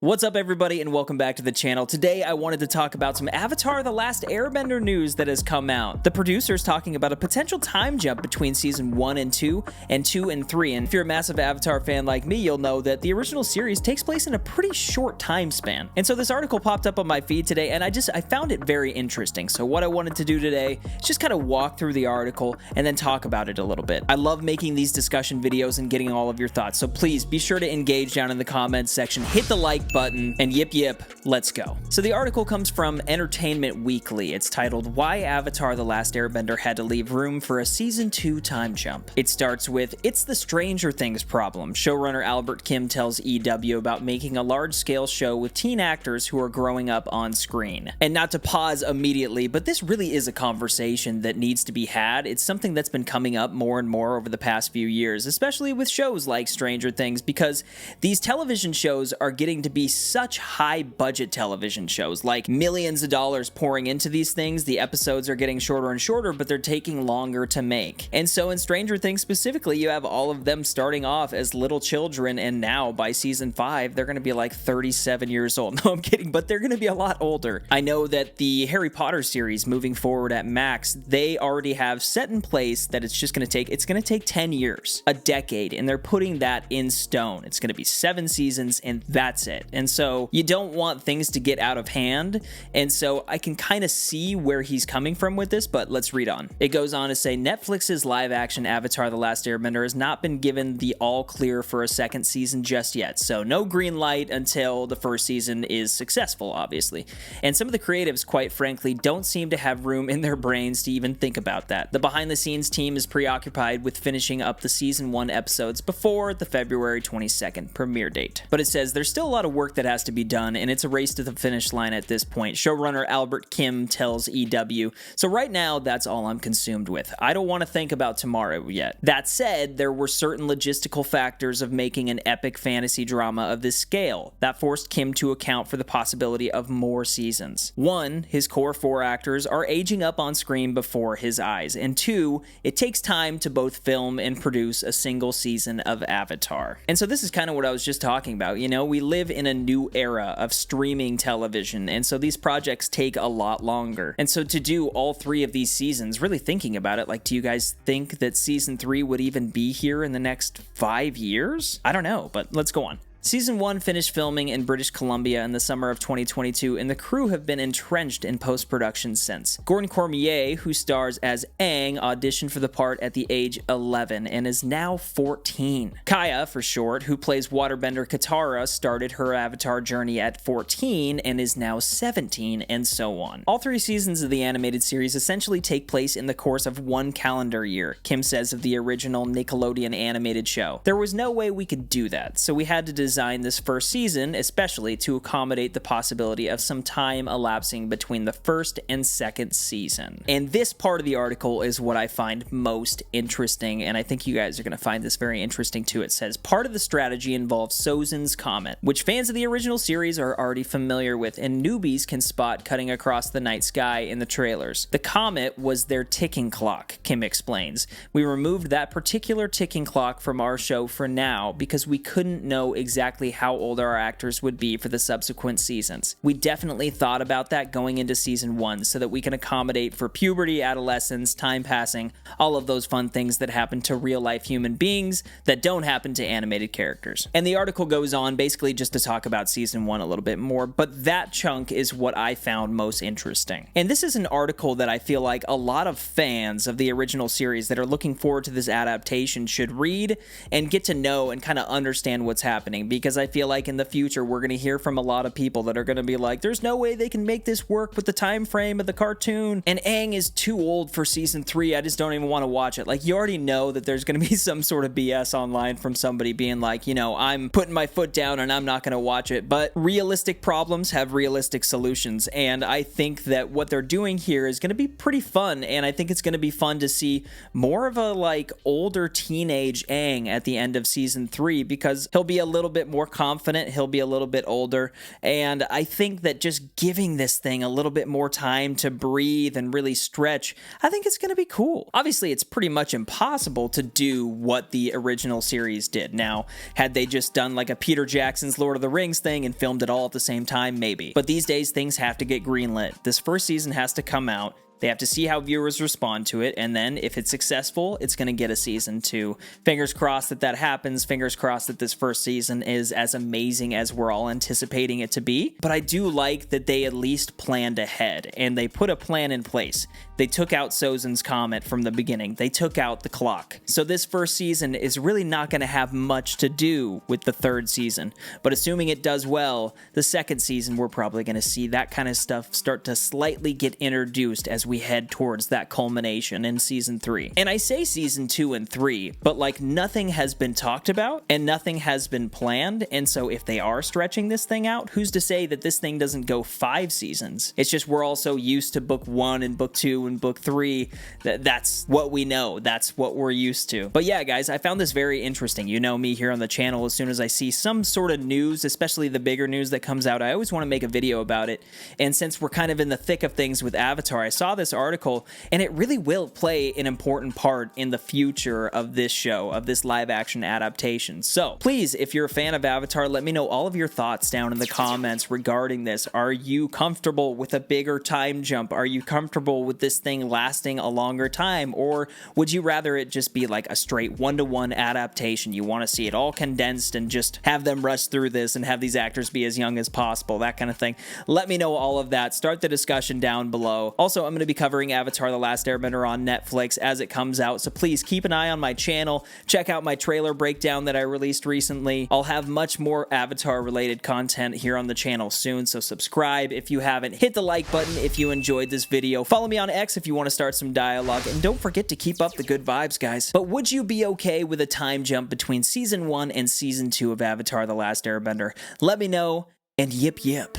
What's up everybody and welcome back to the channel. Today I wanted to talk about some Avatar The Last Airbender news that has come out. The producers talking about a potential time jump between season 1 and 2 and 2 and 3. And if you're a massive Avatar fan like me, you'll know that the original series takes place in a pretty short time span. And so this article popped up on my feed today and I found it very interesting. So what I wanted to do today is just kind of walk through the article and then talk about it a little bit. I love making these discussion videos and getting all of your thoughts. So please be sure to engage down in the comments section, hit the like button, and yip, let's go. So the article comes from Entertainment Weekly. It's titled, Why Avatar The Last Airbender Had to Leave Room for a Season 2 Time Jump. It starts with, it's the Stranger Things problem. Showrunner Albert Kim tells EW about making a large-scale show with teen actors who are growing up on screen. And not to pause immediately, but this really is a conversation that needs to be had. It's something that's been coming up more and more over the past few years, especially with shows like Stranger Things, because these television shows are getting to be such high budget television shows, like millions of dollars pouring into these things. The episodes are getting shorter and shorter, but they're taking longer to make. And so in Stranger Things specifically, you have all of them starting off as little children, and now by season 5, they're going to be like 37 years old. No, I'm kidding, but they're going to be a lot older. I know that the Harry Potter series moving forward at Max, they already have set in place that it's going to take 10 years, a decade, and they're putting that in stone. It's going to be 7 seasons and that's it. And so you don't want things to get out of hand, and so I can kind of see where he's coming from with this, but let's read on. It goes on to say, Netflix's live-action Avatar The Last Airbender has not been given the all-clear for a second season just yet, so no green light until the first season is successful, obviously. And some of the creatives, quite frankly, don't seem to have room in their brains to even think about that. The behind-the-scenes team is preoccupied with finishing up the season 1 episodes before the February 22nd premiere date. But it says there's still a lot of work that has to be done, and it's a race to the finish line at this point. Showrunner Albert Kim tells EW, so right now, that's all I'm consumed with. I don't want to think about tomorrow yet. That said, there were certain logistical factors of making an epic fantasy drama of this scale that forced Kim to account for the possibility of more seasons. 1, his core 4 actors are aging up on screen before his eyes, and 2, it takes time to both film and produce a single season of Avatar. And so this is kind of what I was just talking about. You know, we live in a new era of streaming television, and so these projects take a lot longer. And so to do all 3 of these seasons, really thinking about it, like, do you guys think that season 3 would even be here in the next 5 years? I don't know, but let's go on. Season 1 finished filming in British Columbia in the summer of 2022, and the crew have been entrenched in post-production since. Gordon Cormier, who stars as Aang, auditioned for the part at the age 11 and is now 14. Kaya, for short, who plays waterbender Katara, started her Avatar journey at 14 and is now 17, and so on. All 3 seasons of the animated series essentially take place in the course of 1 calendar year, Kim says of the original Nickelodeon animated show. There was no way we could do that, so we had to design this first season, especially to accommodate the possibility of some time elapsing between the first and second season. And this part of the article is what I find most interesting, and I think you guys are going to find this very interesting too. It says, part of the strategy involves Sozin's Comet, which fans of the original series are already familiar with, and newbies can spot cutting across the night sky in the trailers. The comet was their ticking clock, Kim explains. We removed that particular ticking clock from our show for now because we couldn't know exactly how old our actors would be for the subsequent seasons. We definitely thought about that going into season 1 so that we can accommodate for puberty, adolescence, time passing, all of those fun things that happen to real-life human beings that don't happen to animated characters. And the article goes on basically just to talk about season 1 a little bit more, but that chunk is what I found most interesting. And this is an article that I feel like a lot of fans of the original series that are looking forward to this adaptation should read and get to know and kind of understand what's happening, because I feel like in the future we're going to hear from a lot of people that are going to be like, there's no way they can make this work with the time frame of the cartoon, and Aang is too old for season 3, I just don't even want to watch it. Like, you already know that there's going to be some sort of BS online from somebody being like, you know, I'm putting my foot down and I'm not going to watch it, but realistic problems have realistic solutions, and I think that what they're doing here is going to be pretty fun, and I think it's going to be fun to see more of a, like, older teenage Aang at the end of season 3, because he'll be a little bit bit more confident. He'll be a little bit older. And I think that just giving this thing a little bit more time to breathe and really stretch, I think it's going to be cool. Obviously, it's pretty much impossible to do what the original series did. Now, had they just done like a Peter Jackson's Lord of the Rings thing and filmed it all at the same time, maybe. But these days, things have to get greenlit. This first season has to come out. They have to see how viewers respond to it, and then if it's successful, it's going to get a season 2. Fingers crossed that that happens. Fingers crossed that this first season is as amazing as we're all anticipating it to be. But I do like that they at least planned ahead, and they put a plan in place. They took out Sozin's comment from the beginning. They took out the clock. So this first season is really not going to have much to do with the third season. But assuming it does well, the second season, we're probably going to see that kind of stuff start to slightly get introduced as we head towards that culmination in season 3. And I say season 2 and 3, but like nothing has been talked about and nothing has been planned. And so if they are stretching this thing out, who's to say that this thing doesn't go 5 seasons? It's just we're all so used to book 1 and book 2 and book 3 that's what we know. That's what we're used to. But yeah, guys, I found this very interesting. You know me here on the channel, as soon as I see some sort of news, especially the bigger news that comes out, I always want to make a video about it. And since we're kind of in the thick of things with Avatar, I saw this article, and it really will play an important part in the future of this show, of this live action adaptation. So please, if you're a fan of Avatar, let me know all of your thoughts down in the comments regarding this. Are you comfortable with a bigger time jump? Are you comfortable with this thing lasting a longer time? Or would you rather it just be like a straight 1-to-1 adaptation? You want to see it all condensed and just have them rush through this and have these actors be as young as possible, that kind of thing. Let me know all of that. Start the discussion down below. Also, I'm going to be covering Avatar The Last Airbender on Netflix as it comes out, so please keep an eye on my channel. Check out my trailer breakdown that I released recently. I'll have much more Avatar related content here on the channel soon, so subscribe if you haven't. Hit the like button if you enjoyed this video. Follow me on X if you want to start some dialogue, and don't forget to keep up the good vibes, guys. But would you be okay with a time jump between season 1 and season 2 of Avatar The Last Airbender? Let me know, and yip yip.